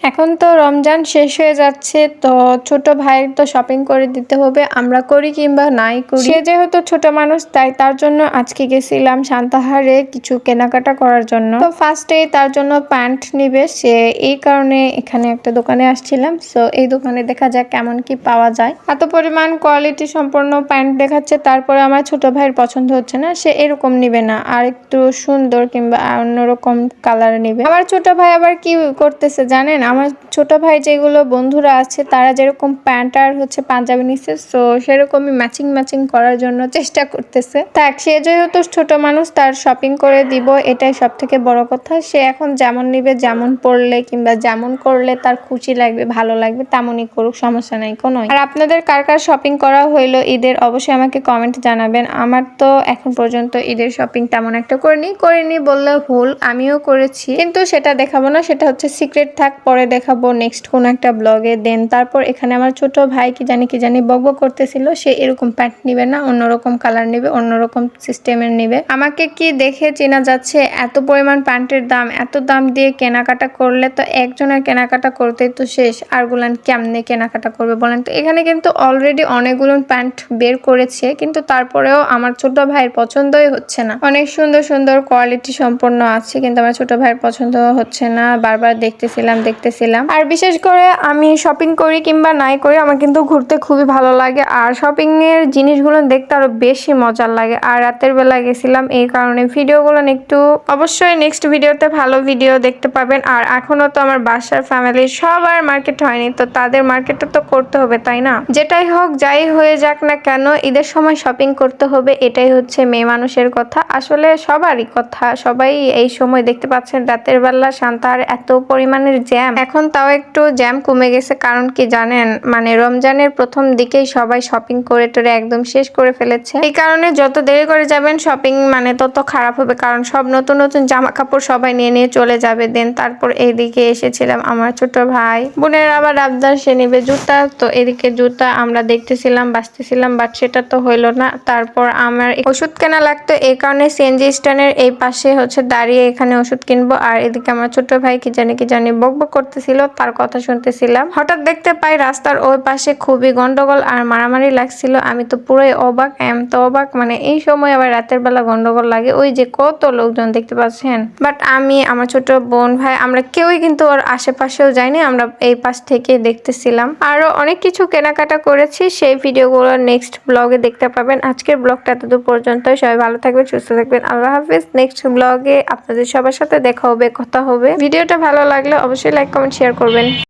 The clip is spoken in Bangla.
এখন তো রমজান শেষ হয়ে যাচ্ছে, তো ছোট ভাইয়ের তো শপিং করে দিতে হবে, আমরা করি কিংবা নাই করি। সে যেহেতু ছোট মানুষ তাই তার জন্য আজকে গেছিলাম সান্তাহারে কিছু কেনাকাটা করার জন্য। তো ফার্স্টেই তার জন্য প্যান্ট নিবে সে, এই কারণে এখানে একটা দোকানে আসছিলাম। সো এই দোকানে দেখা যাক কেমন কি পাওয়া যায়। এত পরিমাণ কোয়ালিটি সম্পন্ন প্যান্ট দেখাচ্ছে, তারপরে আমার ছোট ভাইয়ের পছন্দ হচ্ছে না, সে এরকম নিবে না, আর একটু সুন্দর কিংবা অন্যরকম কালার নিবে। আমার ছোট ভাই আবার কি করতেছে জানেন, আমার ছোট ভাই যেগুলো বন্ধুরা আছে তারা যেরকম প্যান্ট আর পাঞ্জাবি নিচ্ছে, সো সেরকমই ম্যাচিং করার জন্য চেষ্টা করতেছে। থাক, সে যেহেতু ছোট মানুষ তার শপিং করে দিব, এটাই সব থেকে বড় কথা। সে এখন যেমন নিবে, যেমন পরলে কিংবা যেমন করলে তার খুশি লাগবে, ভালো লাগবে, তেমনই করুক, সমস্যা নাই কোনো। আর আপনাদের কার কার শপিং করা হইলো ঈদের, অবশ্যই আমাকে কমেন্ট জানাবেন। আমার তো এখন পর্যন্ত ঈদের শপিং তেমন একটা করিনি বললে ভুল, আমিও করেছি, কিন্তু সেটা দেখাবো না, সেটা হচ্ছে সিক্রেট থাক, পরে দেখাবো নেক্সট কোন একটা ব্লগে। দেন তারপর এখানে আমার ছোট ভাই কি জানি বকবক করতেছিল, সে এরকম প্যান্ট নিবে না, অন্যরকম কালার নিবে, অন্যরকম সিস্টেমের নিবে। আমাকে কি দেখে চেনা যাচ্ছে, এত পরিমাণ প্যান্টের দাম, এত দাম দিয়ে কেনাকাটা করলে তো একজনের কেনাকাটা করতেই তো শেষ, আরগুলান কেমনে কেনাকাটা করবে বলেন তো। এখানে কিন্তু অলরেডি অনেকগুলো প্যান্ট বের করেছে, কিন্তু তারপরেও আমার ছোট ভাইয়ের পছন্দই হচ্ছে না। অনেক সুন্দর কোয়ালিটি সম্পন্ন আছে, কিন্তু আমার ছোট ভাইয়ের পছন্দ হচ্ছে না, বারবার দেখতেছিলাম। আর বিশেষ করে আমি শপিং করি কিংবা নাই করি, আমার কিন্তু ঘুরতে খুবই ভালো লাগে, আর শপিং এর জিনিসগুলো দেখতে আরো বেশি মজার লাগে। আর রাতের বেলা গেছিলাম, এই কারণে ভিডিওগুলো একটু, অবশ্যই নেক্সট ভিডিওতে ভালো ভিডিও দেখতে পাবেন। আর এখনো তো আমার বাসার ফ্যামিলির সবার মার্কেট হয়নি, তো তাদের মার্কেটটা তো করতে হবে তাই না। যেটাই হোক, যাই হয়ে যাক না কেন, ঈদের সময় শপিং করতে হবে, এটাই হচ্ছে মেয়ে মানুষের কথা, আসলে সবারই কথা। সবাই এই সময় দেখতে পাচ্ছেন রাতের বেলা সান্তাহার এত পরিমাণের জ্যাম। এখন তাও একটু জ্যাম কমে গেছে, কারণ কি জানেন, মানে রমজানের প্রথম দিকেই সবাই শপিং করে টোরে একদম শেষ করে ফেলেছে। এই কারণে যত দেরি করে যাবেন শপিং মানে তত খারাপ হবে, কারণ সব নতুন জামা কাপড় সবাই নিয়ে চলে যাবে। দেন তারপর এইদিকে এসেছিলাম, আমার ছোট ভাই বোনের আবার আবদার, সে নিবে জুতা, তো এদিকে জুতা আমরা দেখতেছিলাম, বাঁচতেছিলাম, বাট সেটা তো হইলো না। তারপর আমার ওষুধ কেনা লাগতো, এই কারণে সিএনজি স্ট্যান্ডের এই পাশে দাঁড়িয়ে এখানে ওষুধ কিনবো। আর এদিকে আমার ছোট ভাই কি জানি বকবক করতেছিল, তার কথা শুনতেছিলাম। হঠাৎ দেখতে পাই রাস্তার ওই পাশে খুবই গন্ডগোল আর মারামারি লাগছিল। আমি তো পুরোই অবাক, মানে এই সময় আবার রাতের বেলা গন্ডগোল লাগে, ওই যে কত লোকজন দেখতে পাচ্ছেন। বাট আমি, আমার ছোট বোন ভাই, আমরা কেউই কিন্তু ওর আশেপাশেও যাইনি, আমরা এই পাশ থেকে দেখতেছিলাম। আরো অনেক কিছু কেনাকাটা করেছি, সেই ভিডিওগুলো নেক্সট ব্লগে দেখতে পাবেন। আজকের ব্লগটা এতদূর পর্যন্ত, সবাই ভালো থাকবেন, সুস্থ থাকবেন, আল্লাহ হাফিজ। নেক্সট ব্লগে আপনাদের সবার সাথে দেখা হবে, কথা হবে। ভিডিওটা ভালো লাগলে অবশ্যই লাইক, কমেন্ট, শেয়ার করবেন।